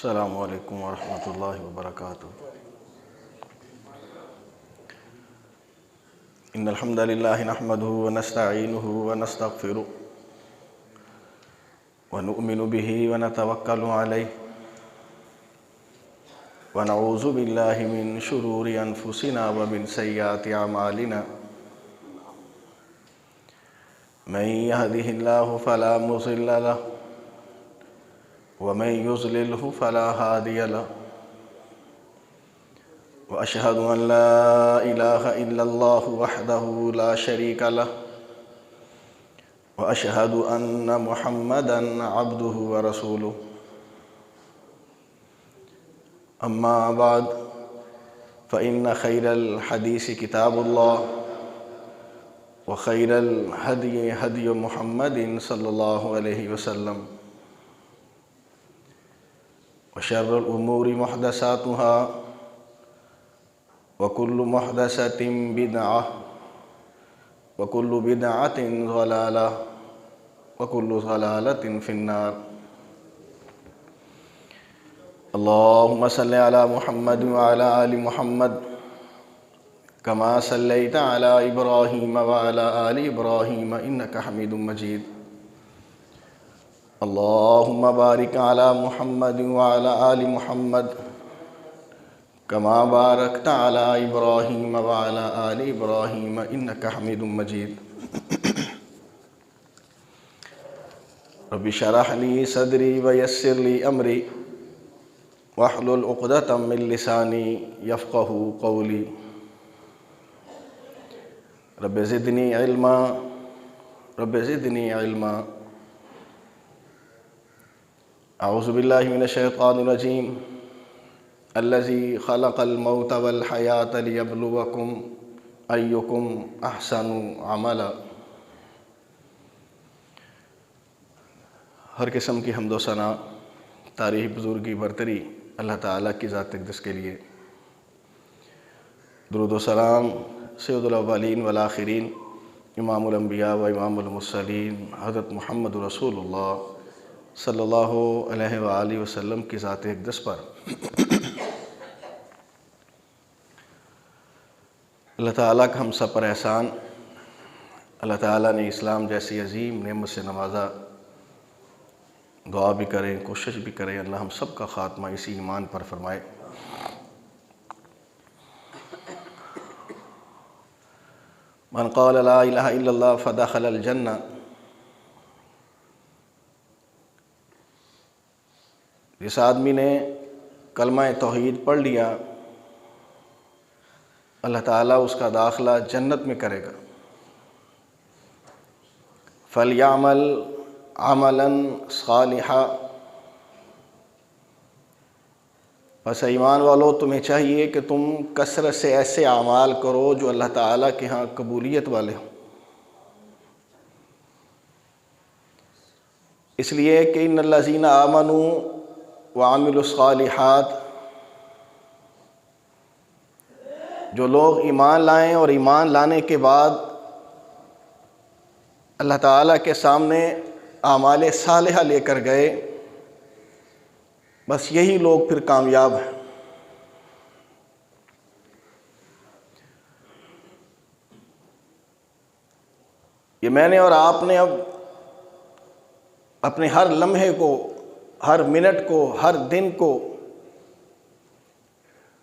السلام علیکم ورحمۃ اللہ وبرکاتہ۔ ان الحمد للہ نحمدہ ونستعینہ ونستغفرہ ونؤمن بہ ونتوکل علیہ ونعوذ باللہ من شرور انفسنا ومن سیئات اعمالنا من یہدہ اللہ فلا مضل لہ ومن يضلله فلا هادي له وأشهد أن لا إله إلا الله وحده لا شريك له وأشهد أن محمدًا عبده ورسوله أما بعد فإن خير الحديث كتاب الله وخير الهدي هدي محمد صلى الله عليه وسلم وشر الأمور محدثاتها وكل محدثة بدعة وكل بدعة ضلالة وكل ضلالة في النار۔ اللهم صل على محمد وعلى آل محمد كما صليت على إبراهيم وعلى آل إبراهيم إنك حميد مجيد۔ اللهم بارك على محمد وعلى آل محمد كما باركت على إبراهيم وعلى آل إبراهيم إنك حميد مجيد۔ رب اشرح لي صدري ويسر لي أمري واحلل عقدة من لساني يفقهوا قولي۔ رب زدني علما رب زدني علما۔ اعوذ باللہ من الشیطان الرجیم۔ الذی خلق الموت والحیاة لیبلوکم ایکم احسن عملا۔ ہر قسم کی حمد و ثنا، تعریف، بزرگی، برتری اللہ تعالیٰ کی ذات اقدس کے لیے۔ درود و سلام سید الاولین والآخرین، امام الانبیاء و امام المرسلین حضرت محمد رسول اللہ صلی اللہ علیہ وآلہ وسلم کی ذات اقدس پر۔ اللہ تعالیٰ کا ہم سب پر احسان، اللہ تعالیٰ نے اسلام جیسی عظیم نعمت سے نوازا۔ دعا بھی کریں، کوشش بھی کریں، اللہ ہم سب کا خاتمہ اسی ایمان پر فرمائے۔ من قال لا الہ الا اللہ فدخل الجنہ۔ جس آدمی نے کلمہ توحید پڑھ لیا، اللہ تعالیٰ اس کا داخلہ جنت میں کرے گا۔ فَلْيَعْمَلْ عَمَلًا صَالِحًا۔ بس ایمان والو، تمہیں چاہیے کہ تم کثرت سے ایسے اعمال کرو جو اللہ تعالیٰ کے ہاں قبولیت والے ہوں۔ اس لیے کہ ان الذین آمنوا وعملوا الصالحات، جو لوگ ایمان لائیں اور ایمان لانے کے بعد اللہ تعالیٰ کے سامنے اعمال صالحہ لے کر گئے، بس یہی لوگ پھر کامیاب ہیں۔ یہ میں نے اور آپ نے اب اپنے ہر لمحے کو، ہر منٹ کو، ہر دن کو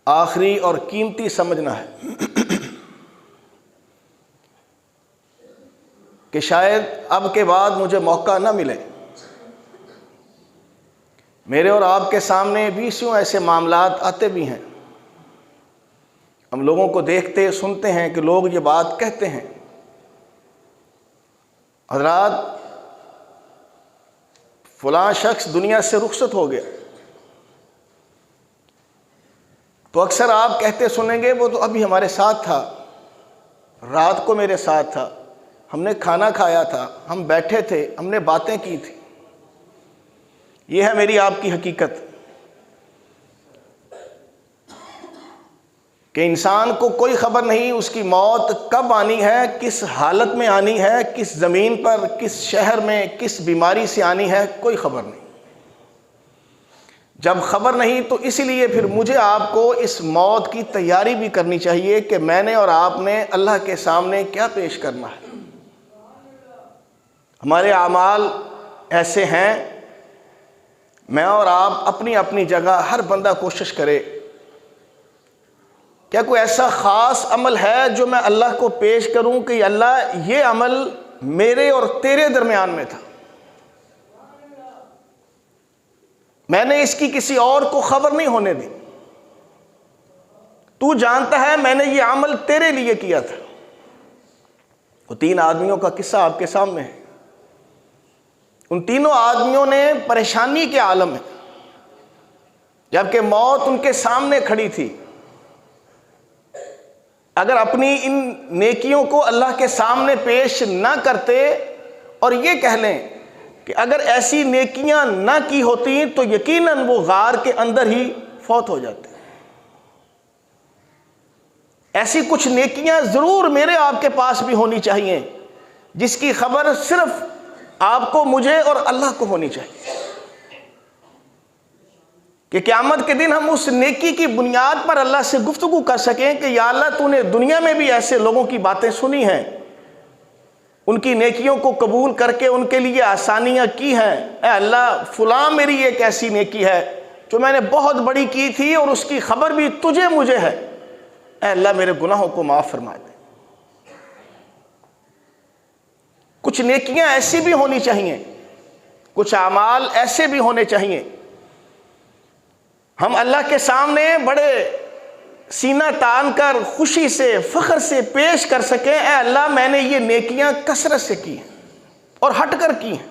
آخری اور قیمتی سمجھنا ہے کہ شاید اب کے بعد مجھے موقع نہ ملے۔ میرے اور آپ کے سامنے بیسیوں ایسے معاملات آتے بھی ہیں، ہم لوگوں کو دیکھتے سنتے ہیں کہ لوگ یہ بات کہتے ہیں، حضرات فلاں شخص دنیا سے رخصت ہو گیا، تو اکثر آپ کہتے سنیں گے وہ تو ابھی ہمارے ساتھ تھا، رات کو میرے ساتھ تھا، ہم نے کھانا کھایا تھا، ہم بیٹھے تھے، ہم نے باتیں کی تھی۔ یہ ہے میری آپ کی حقیقت کہ انسان کو کوئی خبر نہیں اس کی موت کب آنی ہے، کس حالت میں آنی ہے، کس زمین پر، کس شہر میں، کس بیماری سے آنی ہے، کوئی خبر نہیں۔ جب خبر نہیں تو اسی لیے پھر مجھے آپ کو اس موت کی تیاری بھی کرنی چاہیے کہ میں نے اور آپ نے اللہ کے سامنے کیا پیش کرنا ہے۔ ہمارے اعمال ایسے ہیں، میں اور آپ اپنی اپنی جگہ ہر بندہ کوشش کرے، کیا کوئی ایسا خاص عمل ہے جو میں اللہ کو پیش کروں کہ اللہ یہ عمل میرے اور تیرے درمیان میں تھا، میں نے اس کی کسی اور کو خبر نہیں ہونے دی، تو جانتا ہے میں نے یہ عمل تیرے لیے کیا تھا۔ وہ 3 آدمیوں کا قصہ آپ کے سامنے ہے۔ ان تینوں آدمیوں نے پریشانی کے عالم میں، جبکہ موت ان کے سامنے کھڑی تھی، اگر اپنی ان نیکیوں کو اللہ کے سامنے پیش نہ کرتے اور یہ کہہ لیں کہ اگر ایسی نیکیاں نہ کی ہوتی تو یقیناً وہ غار کے اندر ہی فوت ہو جاتے۔ ایسی کچھ نیکیاں ضرور میرے آپ کے پاس بھی ہونی چاہیے جس کی خبر صرف آپ کو، مجھے اور اللہ کو ہونی چاہیے، کہ قیامت کے دن ہم اس نیکی کی بنیاد پر اللہ سے گفتگو کر سکیں کہ یا اللہ تو نے دنیا میں بھی ایسے لوگوں کی باتیں سنی ہیں، ان کی نیکیوں کو قبول کر کے ان کے لیے آسانیاں کی ہیں، اے اللہ فلاں میری ایک ایسی نیکی ہے جو میں نے بہت بڑی کی تھی اور اس کی خبر بھی تجھے مجھے ہے، اے اللہ میرے گناہوں کو معاف فرما دے۔ کچھ نیکیاں ایسی بھی ہونی چاہیے، کچھ اعمال ایسے بھی ہونے چاہیے، ہم اللہ کے سامنے بڑے سینہ تان کر خوشی سے فخر سے پیش کر سکیں، اے اللہ میں نے یہ نیکیاں کثرت سے کی ہیں اور ہٹ کر کی ہیں۔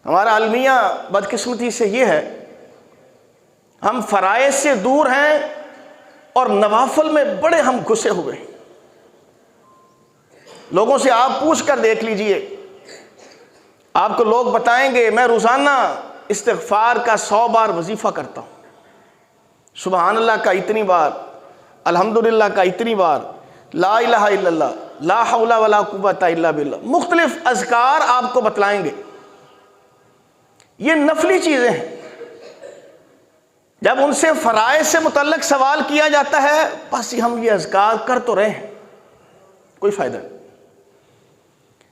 ہمارا المیہ بدقسمتی سے یہ ہے، ہم فرائض سے دور ہیں اور نوافل میں بڑے ہم گھسے ہوئے ہیں۔ لوگوں سے آپ پوچھ کر دیکھ لیجئے، آپ کو لوگ بتائیں گے میں روزانہ استغفار کا 100 بار وظیفہ کرتا ہوں، سبحان اللہ کا اتنی بار، الحمدللہ کا اتنی بار، لا الہ الا اللہ، لا حول ولا قوت الا باللہ، مختلف اذکار آپ کو بتلائیں گے۔ یہ نفلی چیزیں ہیں، جب ان سے فرائض سے متعلق سوال کیا جاتا ہے بس ہم یہ اذکار کر تو رہے ہیں، کوئی فائدہ نہیں۔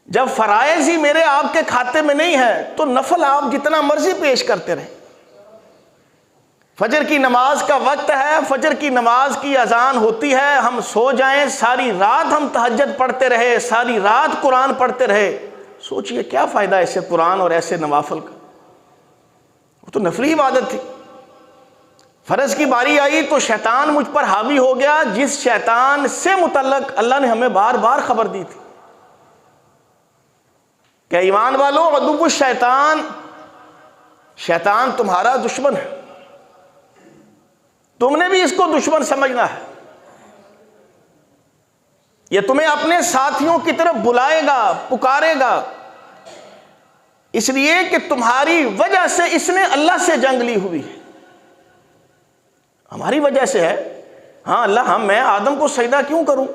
جب فرائض ہی میرے آپ کے کھاتے میں نہیں ہے تو نفل آپ جتنا مرضی پیش کرتے رہیں۔ فجر کی نماز کا وقت ہے، فجر کی نماز کی اذان ہوتی ہے، ہم سو جائیں، ساری رات ہم تہجد پڑھتے رہے، ساری رات قرآن پڑھتے رہے، سوچئے کیا فائدہ ایسے قرآن اور ایسے نوافل کا؟ وہ تو نفلی عبادت تھی۔ فرض کی باری آئی تو شیطان مجھ پر حاوی ہو گیا، جس شیطان سے متعلق اللہ نے ہمیں بار بار خبر دی تھی کہ ایمان والو عدو الشیطان، شیطان تمہارا دشمن ہے، تم نے بھی اس کو دشمن سمجھنا ہے، یہ تمہیں اپنے ساتھیوں کی طرف بلائے گا، پکارے گا، اس لیے کہ تمہاری وجہ سے اس نے اللہ سے جنگ لی ہوئی ہے۔ ہماری وجہ سے ہے، ہاں اللہ میں آدم کو سجدہ کیوں کروں؟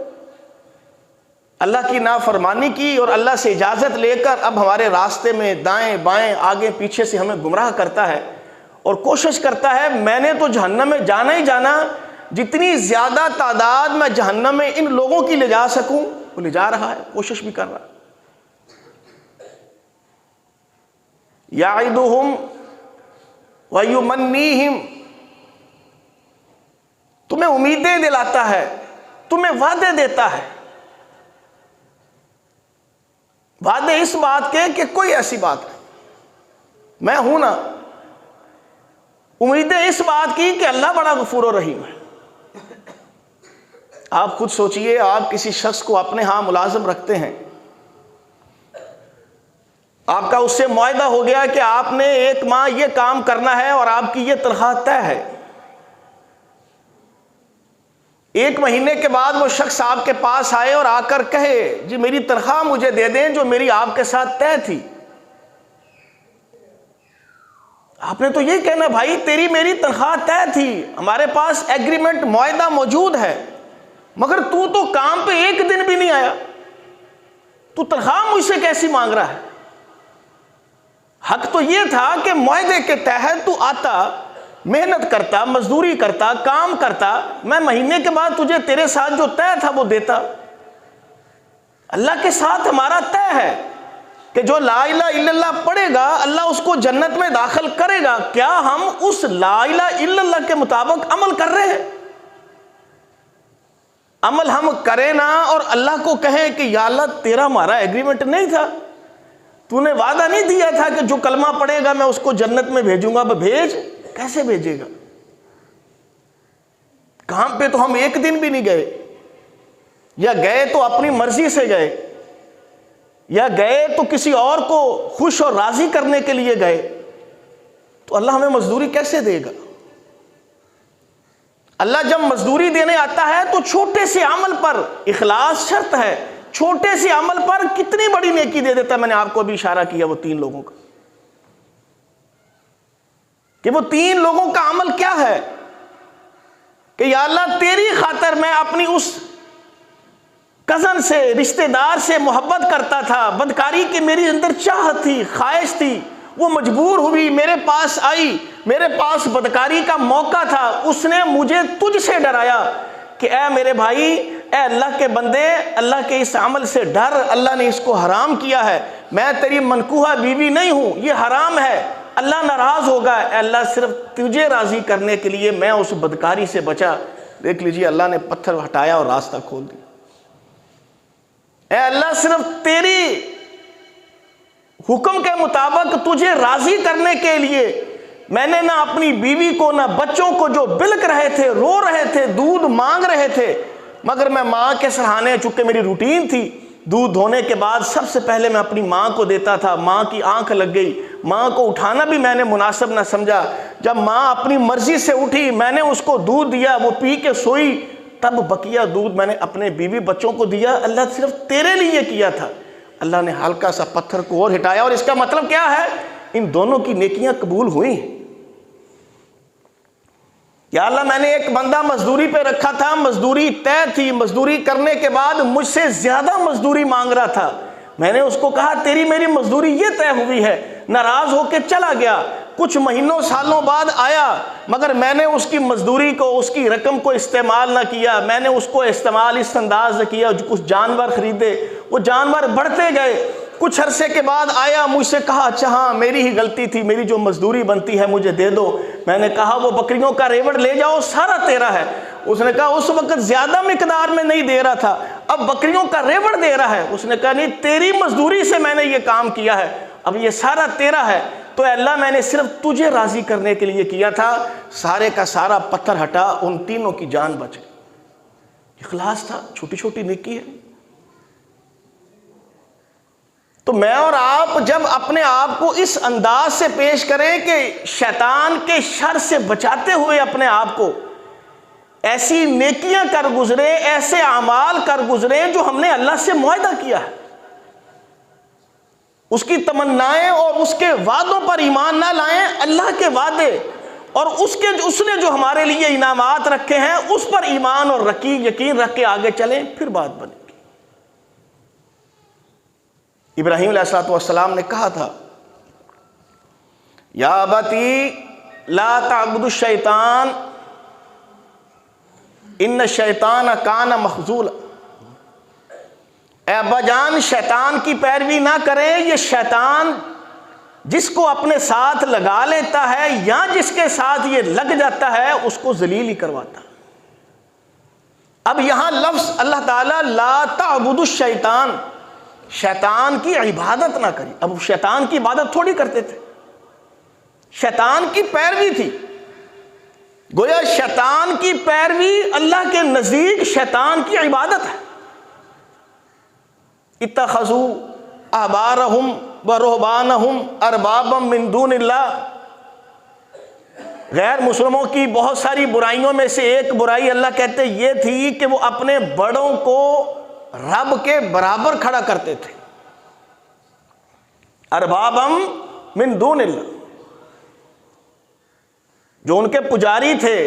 اللہ کی نافرمانی کی اور اللہ سے اجازت لے کر اب ہمارے راستے میں دائیں بائیں آگے پیچھے سے ہمیں گمراہ کرتا ہے اور کوشش کرتا ہے میں نے تو جہنم میں جانا ہی جانا، جتنی زیادہ تعداد میں جہنم میں ان لوگوں کی لے جا سکوں وہ لے جا رہا ہے، کوشش بھی کر رہا ہے۔ یعدہم ویمنیہم، تمہیں امیدیں دلاتا ہے، تمہیں وعدے دیتا ہے، وعدے اس بات کے کہ کوئی ایسی بات نہیں، میں ہوں نا، امیدیں اس بات کی کہ اللہ بڑا غفور و رحیم ہے۔ آپ خود سوچئے، آپ کسی شخص کو اپنے ہاں ملازم رکھتے ہیں، آپ کا اس سے معاہدہ ہو گیا کہ آپ نے 1 ماہ یہ کام کرنا ہے اور آپ کی یہ تنخواہ طے ہے، 1 مہینے کے بعد وہ شخص آپ کے پاس آئے اور آ کر کہے جی میری تنخواہ مجھے دے دیں جو میری آپ کے ساتھ طے تھی، آپ نے تو یہ کہنا بھائی تیری میری تنخواہ طے تھی، ہمارے پاس ایگریمنٹ معاہدہ موجود ہے، مگر تو کام پہ 1 دن بھی نہیں آیا، تو تنخواہ مجھ سے کیسی مانگ رہا ہے؟ حق تو یہ تھا کہ معاہدے کے تحت تو آتا، محنت کرتا، مزدوری کرتا، کام کرتا، میں مہینے کے بعد تجھے تیرے ساتھ جو طے تھا وہ دیتا۔ اللہ کے ساتھ ہمارا طے ہے کہ جو لا الہ الا اللہ پڑھے گا اللہ اس کو جنت میں داخل کرے گا۔ کیا ہم اس لا الہ الا اللہ کے مطابق عمل کر رہے ہیں؟ عمل ہم کریں نا اور اللہ کو کہیں کہ یا اللہ تیرا ہمارا ایگریمنٹ نہیں تھا، تو نے وعدہ نہیں دیا تھا کہ جو کلمہ پڑھے گا میں اس کو جنت میں بھیجوں گا، بھیج۔ کیسے بھیجے گا؟ کام پہ تو ہم ایک دن بھی نہیں گئے، یا گئے تو اپنی مرضی سے گئے، یا گئے تو کسی اور کو خوش اور راضی کرنے کے لیے گئے، تو اللہ ہمیں مزدوری کیسے دے گا؟ اللہ جب مزدوری دینے آتا ہے تو چھوٹے سے عمل پر اخلاص شرط ہے، چھوٹے سے عمل پر کتنی بڑی نیکی دے دیتا ہے۔ میں نے آپ کو ابھی اشارہ کیا وہ 3 لوگوں کا، کہ وہ 3 لوگوں کا عمل کیا ہے کہ یا اللہ تیری خاطر میں اپنی اس کزن سے، رشتہ دار سے محبت کرتا تھا، بدکاری کی میری اندر چاہت تھی، خواہش تھی، وہ مجبور ہوئی، میرے پاس آئی، میرے پاس بدکاری کا موقع تھا، اس نے مجھے تجھ سے ڈرایا کہ اے میرے بھائی، اے اللہ کے بندے، اللہ کے اس عمل سے ڈر، اللہ نے اس کو حرام کیا ہے، میں تیری منکوحہ بیوی نہیں ہوں، یہ حرام ہے، اللہ ناراض ہوگا، اے اللہ صرف تجھے راضی کرنے کے لیے میں اس بدکاری سے بچا۔ دیکھ لیجئے اللہ نے پتھر ہٹایا اور راستہ کھول دیا۔ اے اللہ صرف تیری حکم کے مطابق تجھے راضی کرنے کے لیے میں نے نہ اپنی بیوی کو نہ بچوں کو، جو بلک رہے تھے، رو رہے تھے، دودھ مانگ رہے تھے، مگر میں ماں کے سہانے، چونکہ میری روٹین تھی، دودھ دھونے کے بعد سب سے پہلے میں اپنی ماں کو دیتا تھا۔ ماں کی آنکھ لگ گئی، ماں کو اٹھانا بھی میں نے مناسب نہ سمجھا، جب ماں اپنی مرضی سے اٹھی میں نے اس کو دودھ دیا، وہ پی کے سوئی، تب بقیہ دودھ میں نے اپنے بیوی بچوں کو دیا۔ اللہ صرف تیرے لیے کیا تھا۔ اللہ نے ہلکا سا پتھر کو اور ہٹایا، اور اس کا مطلب کیا ہے؟ ان دونوں کی نیکیاں قبول ہوئیں۔ یا اللہ میں نے ایک بندہ مزدوری پہ رکھا تھا، مزدوری طے تھی، مزدوری کرنے کے بعد مجھ سے زیادہ مزدوری مانگ رہا تھا، میں نے اس کو کہا تیری میری مزدوری یہ طے ہوئی ہے، ناراض ہو کے چلا گیا، کچھ مہینوں سالوں بعد آیا، مگر میں نے اس کی مزدوری کو، اس کی رقم کو استعمال نہ کیا، میں نے اس کو استعمال اس انداز سے کیا، کچھ جانور خریدے، وہ جانور بڑھتے گئے، کچھ عرصے کے بعد آیا، مجھ سے کہا اچھا ہاں میری ہی غلطی تھی، میری جو مزدوری بنتی ہے مجھے دے دو۔ میں نے کہا وہ بکریوں کا ریوڑ لے جاؤ، سارا تیرا ہے۔ اس نے کہا اس وقت زیادہ مقدار میں نہیں دے رہا تھا، اب بکریوں کا ریوڑ دے رہا ہے۔ اس نے کہا نہیں، تیری مزدوری سے میں نے یہ کام کیا ہے، اب یہ سارا تیرا ہے۔ تو اے اللہ میں نے صرف تجھے راضی کرنے کے لیے کیا تھا، سارے کا سارا پتھر ہٹا، ان تینوں کی جان بچ گئی۔ اخلاص تھا، چھوٹی چھوٹی نیکی ہے۔ تو میں اور آپ جب اپنے آپ کو اس انداز سے پیش کریں کہ شیطان کے شر سے بچاتے ہوئے اپنے آپ کو ایسی نیکیاں کر گزرے، ایسے اعمال کر گزرے جو ہم نے اللہ سے معاہدہ کیا ہے، اس کی تمنائیں اور اس کے وعدوں پر ایمان نہ لائیں، اللہ کے وعدے اور اس نے جو ہمارے لیے انعامات رکھے ہیں اس پر ایمان اور یقین رکھ کے آگے چلیں، پھر بات بنے گی۔ ابراہیم علیہ السلام نے کہا تھا یا ابتی لا تعبد الشیطان ان الشیطان کان مخذولا، اے ابا جان شیطان کی پیروی نہ کریں، یہ شیطان جس کو اپنے ساتھ لگا لیتا ہے یا جس کے ساتھ یہ لگ جاتا ہے اس کو ذلیل ہی کرواتا ہے۔ اب یہاں لفظ اللہ تعالیٰ لا تعبد الشیطان، شیطان کی عبادت نہ کری۔ اب شیطان کی عبادت تھوڑی کرتے تھے، شیطان کی پیروی تھی، گویا شیطان کی پیروی اللہ کے نزدیک شیطان کی عبادت ہے۔ اتخذوا احبارهم ورهبانهم اربابا من دون اللہ، غیر مسلموں کی بہت ساری برائیوں میں سے ایک برائی اللہ کہتے یہ تھی کہ وہ اپنے بڑوں کو رب کے برابر کھڑا کرتے تھے۔ اربابا من دون اللہ، جو ان کے پجاری تھے،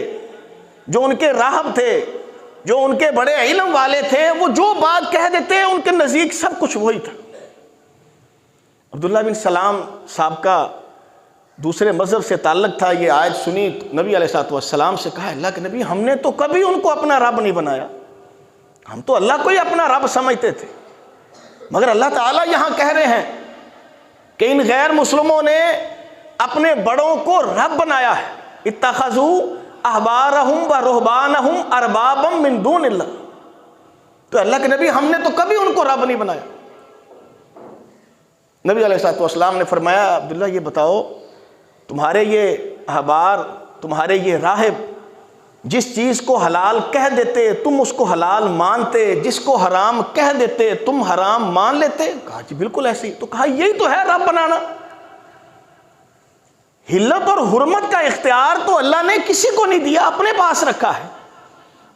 جو ان کے راہب تھے، جو ان کے بڑے علم والے تھے، وہ جو بات کہہ دیتے ان کے نزدیک سب کچھ وہی تھا۔ عبداللہ بن سلام صاحب کا دوسرے مذہب سے تعلق تھا، یہ آیت سنی، نبی علیہ السلام سے کہا اللہ کے نبی ہم نے تو کبھی ان کو اپنا رب نہیں بنایا، ہم تو اللہ کو ہی اپنا رب سمجھتے تھے، مگر اللہ تعالیٰ یہاں کہہ رہے ہیں کہ ان غیر مسلموں نے اپنے بڑوں کو رب بنایا ہے، اتخذوا احبارہم و رہبانہم اربابا من دون اللہ، تو اللہ کے نبی ہم نے تو کبھی ان کو رب نہیں بنایا۔ نبی علیہ السلام نے فرمایا عبداللہ یہ بتاؤ تمہارے یہ احبار، تمہارے یہ راہب جس چیز کو حلال کہہ دیتے تم اس کو حلال مانتے، جس کو حرام کہہ دیتے تم حرام مان لیتے؟ کہا جی بالکل ایسے ہی۔ تو کہا یہی تو ہے رب بنانا، حلت اور حرمت کا اختیار تو اللہ نے کسی کو نہیں دیا، اپنے پاس رکھا ہے۔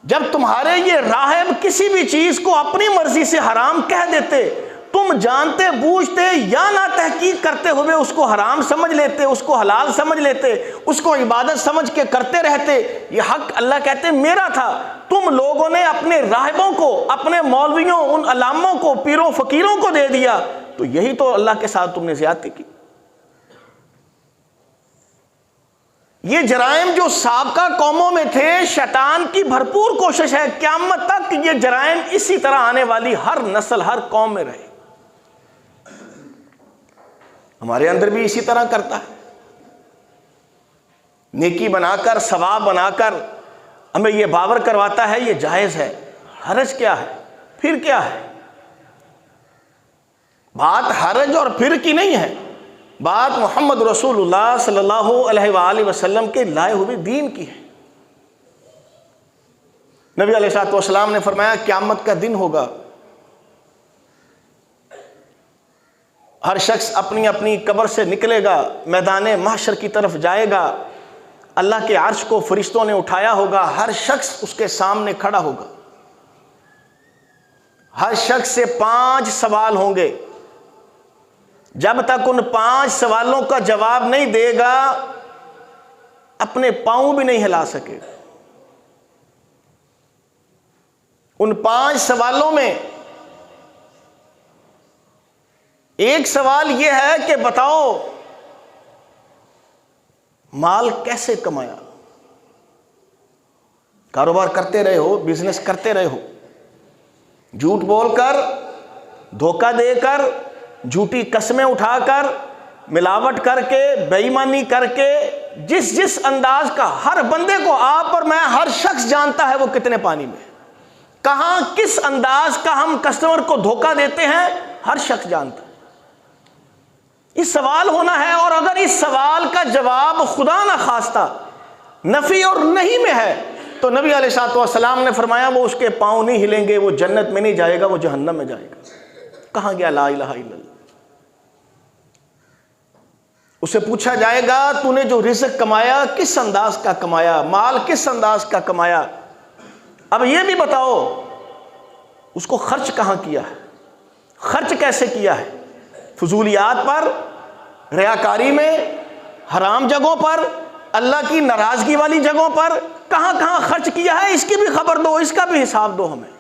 جب تمہارے یہ راہب کسی بھی چیز کو اپنی مرضی سے حرام کہہ دیتے، تم جانتے بوجھتے یا نہ تحقیق کرتے ہوئے اس کو حرام سمجھ لیتے، اس کو حلال سمجھ لیتے، اس کو عبادت سمجھ کے کرتے رہتے، یہ حق اللہ کہتے میرا تھا، تم لوگوں نے اپنے راہبوں کو، اپنے مولویوں، ان علاموں کو، پیروں فقیروں کو دے دیا، تو یہی تو اللہ کے ساتھ تم نے زیادتی کی۔ یہ جرائم جو سابقہ قوموں میں تھے، شیطان کی بھرپور کوشش ہے قیامت تک یہ جرائم اسی طرح آنے والی ہر نسل، ہر قوم میں رہے۔ ہمارے اندر بھی اسی طرح کرتا ہے، نیکی بنا کر، ثواب بنا کر ہمیں یہ باور کرواتا ہے یہ جائز ہے، حرج کیا ہے، پھر کیا ہے۔ بات حرج اور پھر کی نہیں ہے، بات محمد رسول اللہ صلی اللہ علیہ وآلہ وسلم کے لائے ہوئے دین کی ہے۔ نبی علیہ السلام نے فرمایا قیامت کا دن ہوگا، ہر شخص اپنی اپنی قبر سے نکلے گا، میدان محشر کی طرف جائے گا، اللہ کے عرش کو فرشتوں نے اٹھایا ہوگا، ہر شخص اس کے سامنے کھڑا ہوگا، ہر شخص سے 5 سوال ہوں گے، جب تک ان 5 سوالوں کا جواب نہیں دے گا اپنے پاؤں بھی نہیں ہلا سکے۔ ان 5 سوالوں میں ایک سوال یہ ہے کہ بتاؤ مال کیسے کمایا؟ کاروبار کرتے رہے ہو، بزنس کرتے رہے ہو، جھوٹ بول کر، دھوکہ دے کر، جھوٹی قسمیں اٹھا کر، ملاوٹ کر کے، بے ایمانی کر کے، جس انداز کا ہر بندے کو، آپ اور میں، ہر شخص جانتا ہے وہ کتنے پانی میں، کہاں کس انداز کا ہم کسٹمر کو دھوکہ دیتے ہیں، ہر شخص جانتا ہے۔ یہ سوال ہونا ہے، اور اگر اس سوال کا جواب خدا نہ خواستہ نفی اور نہیں میں ہے تو نبی علیہ السلام نے فرمایا وہ اس کے پاؤں نہیں ہلیں گے، وہ جنت میں نہیں جائے گا، وہ جہنم میں جائے گا۔ کہاں گیا لا الہ الا اللہ؟ اسے پوچھا جائے گا تو نے جو رزق کمایا کس انداز کا کمایا، مال کس انداز کا کمایا؟ اب یہ بھی بتاؤ اس کو خرچ کہاں کیا ہے، خرچ کیسے کیا ہے؟ فضولیات پر، ریاکاری میں، حرام جگہوں پر، اللہ کی ناراضگی والی جگہوں پر، کہاں کہاں خرچ کیا ہے، اس کی بھی خبر دو، اس کا بھی حساب دو ہمیں۔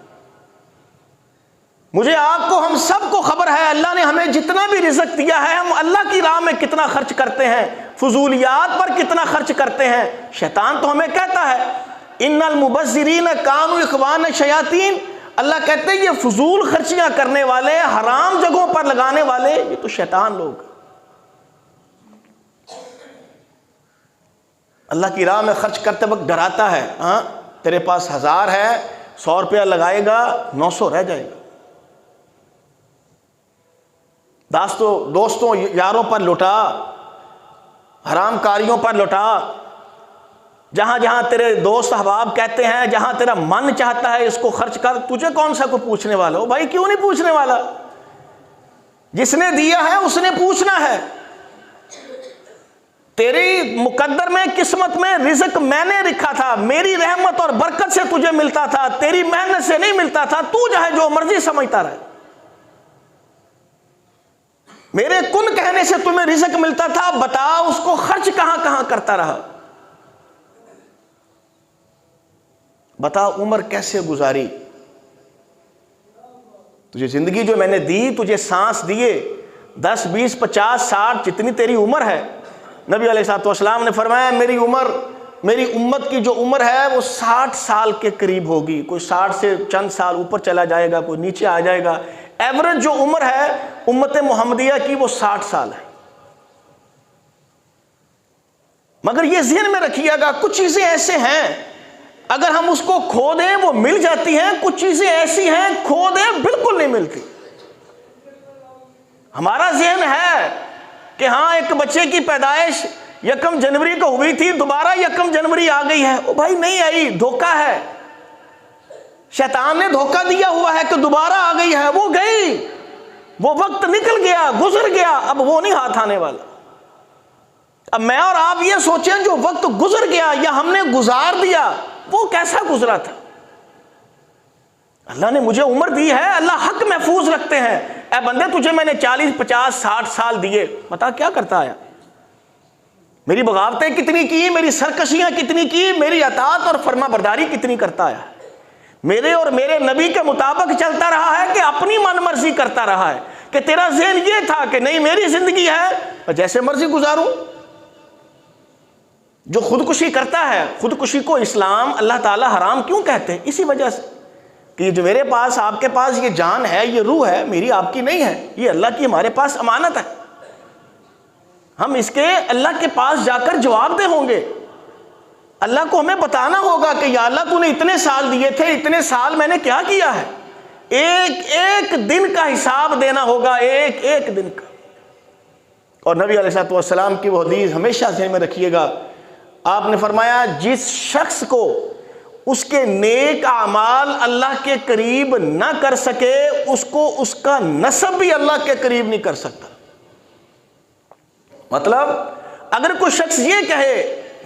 مجھے آپ کو، ہم سب کو خبر ہے اللہ نے ہمیں جتنا بھی رزق دیا ہے ہم اللہ کی راہ میں کتنا خرچ کرتے ہیں، فضولیات پر کتنا خرچ کرتے ہیں۔ شیطان تو ہمیں کہتا ہے ان المبذرین کانوا اخوان الشیاطین، اللہ کہتے ہیں یہ فضول خرچیاں کرنے والے، حرام جگہوں پر لگانے والے، یہ تو شیطان لوگ۔ اللہ کی راہ میں خرچ کرتے وقت ڈراتا ہے، ہاں تیرے پاس 1000 ہے، 100 روپیہ لگائے گا 900 رہ جائے گا۔ دوستوں یاروں پر لٹا، حرام کاریوں پر لٹا، جہاں جہاں تیرے دوست احباب کہتے ہیں، جہاں تیرا من چاہتا ہے اس کو خرچ کر، تجھے کون سا کو پوچھنے والا ہو؟ بھائی کیوں نہیں پوچھنے والا؟ جس نے دیا ہے اس نے پوچھنا ہے۔ تیری مقدر میں، قسمت میں رزق میں نے لکھا تھا، میری رحمت اور برکت سے تجھے ملتا تھا، تیری محنت سے نہیں ملتا تھا، تو جو ہے جو مرضی سمجھتا رہے۔ میرے کن کہنے سے تمہیں رزق ملتا تھا، بتا اس کو خرچ کہاں کہاں کرتا رہا؟ بتا عمر کیسے گزاری؟ تجھے زندگی جو میں نے دی، تجھے سانس دیے، 10 20 50 60 جتنی تیری عمر ہے، نبی علیہ الصلوۃ والسلام نے فرمایا میری امت کی جو عمر ہے وہ 60 سال کے قریب ہوگی، کوئی 60 سے چند سال اوپر چلا جائے گا، کوئی نیچے آ جائے گا، ایوریج جو عمر ہے امت محمدیہ کی وہ 60 سال ہے۔ مگر یہ ذہن میں رکھیے گا کچھ چیزیں ایسے ہیں اگر ہم اس کو کھو دیں وہ مل جاتی ہیں، کچھ چیزیں ایسی ہیں کھو دیں بالکل نہیں ملتی۔ ہمارا ذہن ہے کہ ہاں ایک بچے کی پیدائش 1 جنوری کو ہوئی تھی، دوبارہ 1 جنوری آ گئی ہے، او بھائی نہیں آئی، دھوکہ ہے، شیطان نے دھوکہ دیا ہوا ہے کہ دوبارہ آ گئی ہے، وہ گئی، وہ وقت نکل گیا، گزر گیا، اب وہ نہیں ہاتھ آنے والا۔ اب میں اور آپ یہ سوچیں جو وقت گزر گیا یا ہم نے گزار دیا وہ کیسا گزرا تھا؟ اللہ نے مجھے عمر دی ہے، اللہ حق محفوظ رکھتے ہیں، اے بندے تجھے میں نے 40 50 60 سال دیے، بتا کیا کرتا آیا؟ میری بغاوتیں کتنی کی، میری سرکشیاں کتنی کی، میری اطاعت اور فرما برداری کتنی کرتا آیا؟ میرے اور میرے نبی کے مطابق چلتا رہا ہے کہ اپنی من مرضی کرتا رہا ہے؟ کہ تیرا ذہن یہ تھا کہ نہیں میری زندگی ہے اور جیسے مرضی گزاروں؟ جو خودکشی کرتا ہے، خودکشی کو اسلام اللہ تعالی حرام کیوں کہتے ہیں؟ اسی وجہ سے کہ جو میرے پاس آپ کے پاس یہ جان ہے، یہ روح ہے، میری آپ کی نہیں ہے، یہ اللہ کی ہمارے پاس امانت ہے، ہم اس کے اللہ کے پاس جا کر جواب دہ ہوں گے۔ اللہ کو ہمیں بتانا ہوگا کہ یا اللہ تو نے اتنے سال دیے تھے، اتنے سال میں نے کیا کیا ہے، ایک ایک دن کا حساب دینا ہوگا، ایک ایک دن کا۔ اور نبی علیہ الصلوۃ والسلام کی وہ حدیث ہمیشہ ذہن میں رکھیے گا، آپ نے فرمایا جس شخص کو اس کے نیک اعمال اللہ کے قریب نہ کر سکے، اس کو اس کا نسب بھی اللہ کے قریب نہیں کر سکتا۔ مطلب اگر کوئی شخص یہ کہے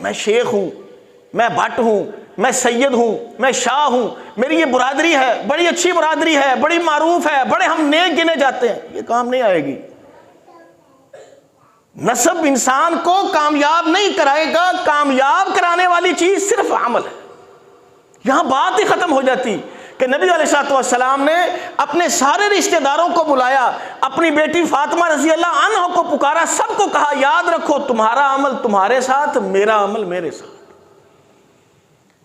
میں شیخ ہوں، میں بھٹ ہوں، میں سید ہوں، میں شاہ ہوں، میری یہ برادری ہے، بڑی اچھی برادری ہے، بڑی معروف ہے، بڑے ہم نیک گنے جاتے ہیں، یہ کام نہیں آئے گی۔ نسب انسان کو کامیاب نہیں کرائے گا، کامیاب کرانے والی چیز صرف عمل ہے۔ یہاں بات ہی ختم ہو جاتی کہ نبی علیہ الصلوۃ والسلام نے اپنے سارے رشتہ داروں کو بلایا، اپنی بیٹی فاطمہ رضی اللہ عنہ کو پکارا، سب کو کہا یاد رکھو تمہارا عمل تمہارے ساتھ، میرا عمل میرے ساتھ۔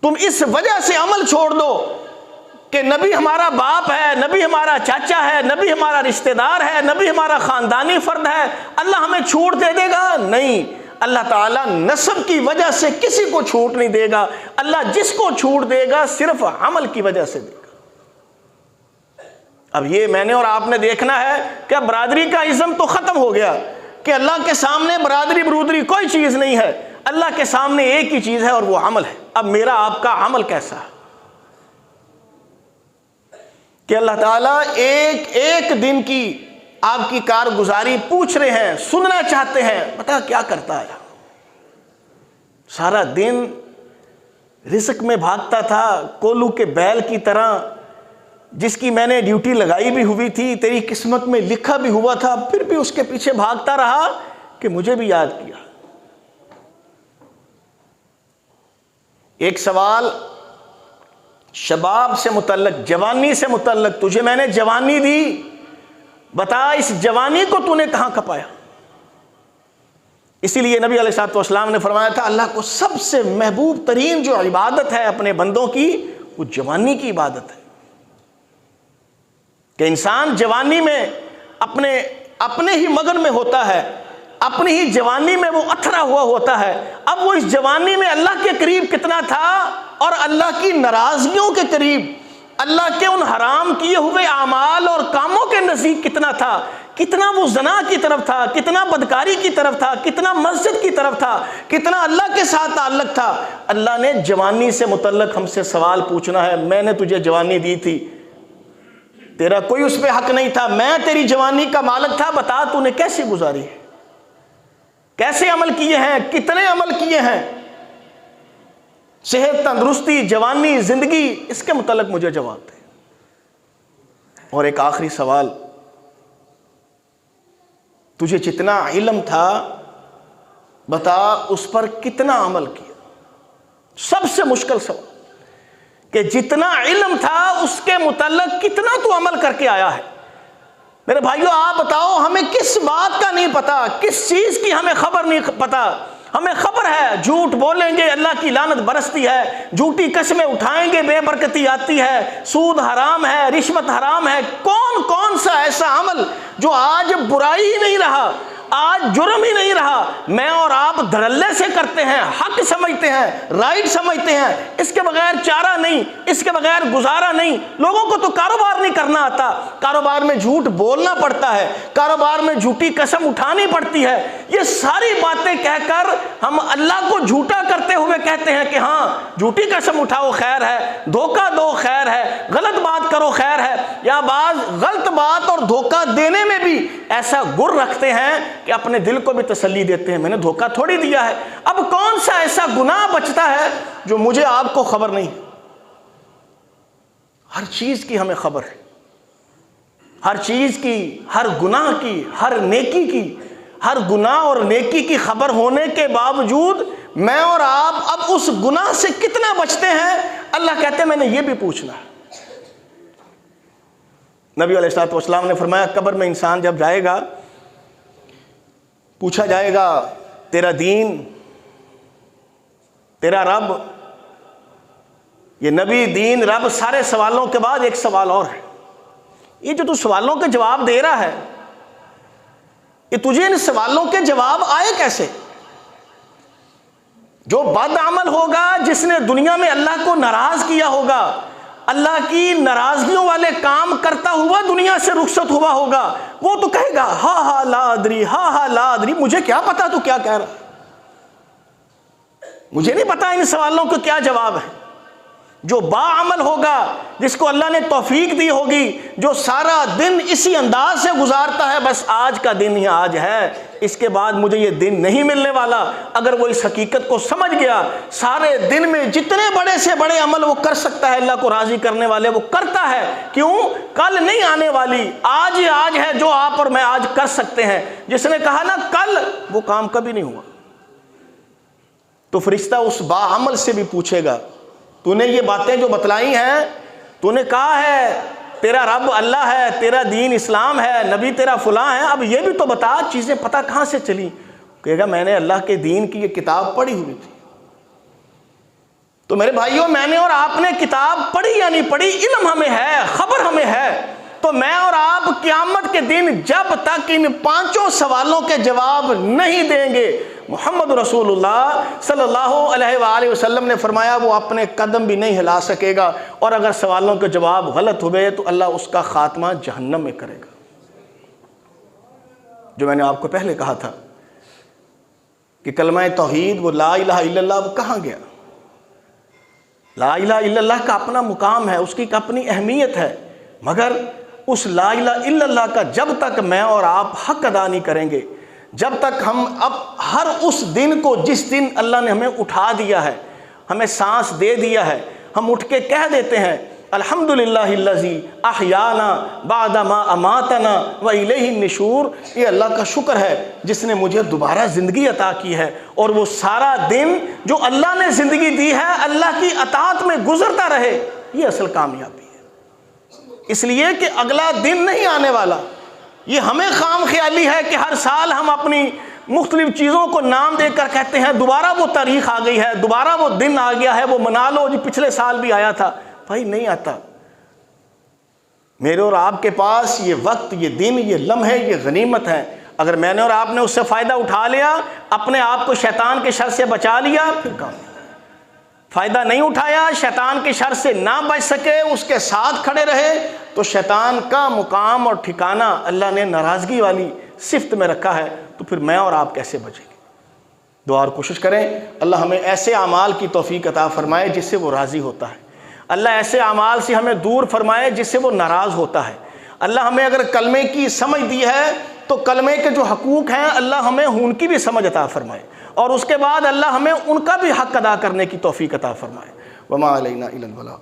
تم اس وجہ سے عمل چھوڑ دو کہ نبی ہمارا باپ ہے، نبی ہمارا چاچا ہے، نبی ہمارا رشتہ دار ہے، نبی ہمارا خاندانی فرد ہے، اللہ ہمیں چھوٹ دے دے گا؟ نہیں، اللہ تعالیٰ نسب کی وجہ سے کسی کو چھوٹ نہیں دے گا، اللہ جس کو چھوٹ دے گا صرف عمل کی وجہ سے دے گا۔ اب یہ میں نے اور آپ نے دیکھنا ہے کہ برادری کا ازم تو ختم ہو گیا کہ اللہ کے سامنے برادری برودری کوئی چیز نہیں ہے، اللہ کے سامنے ایک ہی چیز ہے اور وہ عمل ہے۔ اب میرا آپ کا عمل کیسا ہے کہ اللہ تعالیٰ ایک ایک دن کی آپ کی کارگزاری پوچھ رہے ہیں، سننا چاہتے ہیں، بتا کیا کرتا ہے؟ سارا دن رزق میں بھاگتا تھا کولو کے بیل کی طرح، جس کی میں نے ڈیوٹی لگائی بھی ہوئی تھی، تیری قسمت میں لکھا بھی ہوا تھا، پھر بھی اس کے پیچھے بھاگتا رہا کہ مجھے بھی یاد کیا۔ ایک سوال شباب سے متعلق، جوانی سے متعلق، تجھے میں نے جوانی دی، بتا اس جوانی کو تو نے کہاں کھپایا؟ اسی لیے نبی علیہ الصلوۃ والسلام نے فرمایا تھا اللہ کو سب سے محبوب ترین جو عبادت ہے اپنے بندوں کی وہ جوانی کی عبادت ہے، کہ انسان جوانی میں اپنے ہی مگن میں ہوتا ہے، اپنی ہی جوانی میں وہ اتھرا ہوا ہوتا ہے۔ اب وہ اس جوانی میں اللہ کے قریب کتنا تھا اور اللہ کی ناراضگیوں کے قریب، اللہ کے ان حرام کیے ہوئے اعمال اور کاموں کے نزدیک کتنا تھا، کتنا وہ زنا کی طرف تھا، کتنا بدکاری کی طرف تھا، کتنا مسجد کی طرف تھا، کتنا اللہ کے ساتھ تعلق تھا۔ اللہ نے جوانی سے متعلق ہم سے سوال پوچھنا ہے، میں نے تجھے جوانی دی تھی، تیرا کوئی اس پہ حق نہیں تھا، میں تیری جوانی کا مالک تھا، بتا تو نے کیسے گزاری ہے، کیسے عمل کیے ہیں، کتنے عمل کیے ہیں، صحت، تندرستی، جوانی، زندگی، اس کے متعلق مجھے جواب دے۔ اور ایک آخری سوال، تجھے جتنا علم تھا بتا اس پر کتنا عمل کیا؟ سب سے مشکل سوال کہ جتنا علم تھا اس کے متعلق کتنا تو عمل کر کے آیا ہے؟ میرے بھائیوں آپ بتاؤ ہمیں کس بات کا نہیں پتا، کس چیز کی ہمیں خبر نہیں پتا؟ ہمیں خبر ہے جھوٹ بولیں گے اللہ کی لعنت برستی ہے، جھوٹی قسمیں اٹھائیں گے بے برکتی آتی ہے، سود حرام ہے، رشوت حرام ہے۔ کون کون سا ایسا عمل جو آج برائی ہی نہیں رہا، آج جرم ہی نہیں رہا، میں اور آپ دھڑلے سے کرتے ہیں، حق سمجھتے ہیں، رائٹ سمجھتے ہیں، اس کے بغیر چارہ نہیں، اس کے بغیر گزارا نہیں۔ لوگوں کو تو کاروبار نہیں کرنا آتا، کاروبار میں جھوٹ بولنا پڑتا ہے، کاروبار میں جھوٹی قسم اٹھانی پڑتی ہے۔ یہ ساری باتیں کہہ کر ہم اللہ کو جھوٹا کرتے ہوئے کہتے ہیں کہ ہاں جھوٹی قسم اٹھاؤ خیر ہے، دھوکہ دو خیر ہے، غلط بات کرو خیر ہے۔ یا بعض غلط بات اور دھوکہ دینے میں بھی ایسا گر رکھتے ہیں کہ اپنے دل کو بھی تسلی دیتے ہیں، میں نے دھوکہ تھوڑی دیا ہے۔ اب کون سا ایسا گناہ بچتا ہے جو مجھے آپ کو خبر نہیں؟ ہر چیز کی ہمیں خبر ہے، ہر چیز کی، ہر گناہ کی، ہر نیکی کی، ہر گناہ اور نیکی کی خبر ہونے کے باوجود میں اور آپ اب اس گناہ سے کتنا بچتے ہیں؟ اللہ کہتے ہیں میں نے یہ بھی پوچھنا ہے۔ نبی علیہ الصلوۃ والسلام نے فرمایا قبر میں انسان جب جائے گا پوچھا جائے گا تیرا دین، تیرا رب، یہ نبی، دین، رب، سارے سوالوں کے بعد ایک سوال اور ہے، یہ جو تو سوالوں کے جواب دے رہا ہے یہ تجھے ان سوالوں کے جواب آئے کیسے؟ جو بد عمل ہوگا، جس نے دنیا میں اللہ کو ناراض کیا ہوگا، اللہ کی ناراضگیوں والے کام کرتا ہوا دنیا سے رخصت ہوا ہوگا، وہ تو کہے گا ہا ہا لا ادری، ہا ہا لا ادری، مجھے کیا پتا تو کیا کہہ رہا، مجھے نہیں پتا ان سوالوں کو کیا جواب ہے۔ جو با عمل ہوگا، جس کو اللہ نے توفیق دی ہوگی، جو سارا دن اسی انداز سے گزارتا ہے بس آج کا دن ہی آج ہے، اس کے بعد مجھے یہ دن نہیں ملنے والا، اگر وہ اس حقیقت کو سمجھ گیا، سارے دن میں جتنے بڑے سے بڑے عمل وہ کر سکتا ہے اللہ کو راضی کرنے والے وہ کرتا ہے، کیوں؟ کل نہیں آنے والی، آج ہی آج ہے جو آپ اور میں آج کر سکتے ہیں۔ جس نے کہا نا کل، وہ کام کبھی نہیں ہوا، تو فرشتہ اس با عمل سے بھی پوچھے گا تو نے یہ باتیں جو بتلائی ہیں، تو نے کہا ہے تیرا رب اللہ ہے، تیرا دین اسلام ہے، نبی تیرا فلاں ہے، اب یہ بھی تو بتا چیزیں پتہ کہاں سے چلی؟ کہے گا میں نے اللہ کے دین کی یہ کتاب پڑھی ہوئی تھی۔ تو میرے بھائیوں، میں نے اور آپ نے کتاب پڑھی یا نہیں پڑھی، علم ہمیں ہے، خبر ہمیں ہے، تو میں اور آپ قیامت کے دن جب تک ان 5 سوالوں کے جواب نہیں دیں گے، محمد رسول اللہ صلی اللہ علیہ وآلہ وسلم نے فرمایا وہ اپنے قدم بھی نہیں ہلا سکے گا، اور اگر سوالوں کے جواب غلط ہوئے تو اللہ اس کا خاتمہ جہنم میں کرے گا۔ جو میں نے آپ کو پہلے کہا تھا کہ کلمہ توحید، وہ لا الہ الا اللہ، وہ کہاں گیا؟ لا الہ الا اللہ کا اپنا مقام ہے، اس کی اپنی اہمیت ہے، مگر اس لا الہ الا اللہ کا جب تک میں اور آپ حق ادا نہیں کریں گے، جب تک ہم اب ہر اس دن کو، جس دن اللہ نے ہمیں اٹھا دیا ہے، ہمیں سانس دے دیا ہے، ہم اٹھ کے کہہ دیتے ہیں الحمدللہ الذی احیانا بعد ما اماتنا والیہ النشور، یہ اللہ کا شکر ہے جس نے مجھے دوبارہ زندگی عطا کی ہے، اور وہ سارا دن جو اللہ نے زندگی دی ہے اللہ کی اطاعت میں گزرتا رہے، یہ اصل کامیابی ہے۔ اس لیے کہ اگلا دن نہیں آنے والا، یہ ہمیں خام خیالی ہے کہ ہر سال ہم اپنی مختلف چیزوں کو نام دے کر کہتے ہیں دوبارہ وہ تاریخ آ گئی ہے، دوبارہ وہ دن آ گیا ہے، وہ منا لو جی، پچھلے سال بھی آیا تھا۔ بھائی نہیں آتا، میرے اور آپ کے پاس یہ وقت، یہ دن، یہ لمحے، یہ غنیمت ہے، اگر میں نے اور آپ نے اس سے فائدہ اٹھا لیا، اپنے آپ کو شیطان کے شر سے بچا لیا، پھر کام فائدہ نہیں اٹھایا، شیطان کے شر سے نہ بچ سکے، اس کے ساتھ کھڑے رہے، تو شیطان کا مقام اور ٹھکانہ اللہ نے ناراضگی والی صفت میں رکھا ہے، تو پھر میں اور آپ کیسے بچیں گے؟ دعا اور کوشش کریں اللہ ہمیں ایسے اعمال کی توفیق عطا فرمائے جس سے وہ راضی ہوتا ہے، اللہ ایسے اعمال سے ہمیں دور فرمائے جس سے وہ ناراض ہوتا ہے۔ اللہ ہمیں اگر کلمے کی سمجھ دی ہے تو کلمے کے جو حقوق ہیں اللہ ہمیں ان کی بھی سمجھ عطا فرمائے، اور اس کے بعد اللہ ہمیں ان کا بھی حق ادا کرنے کی توفیق عطا فرمائے۔ وما علینا الا البلاغ۔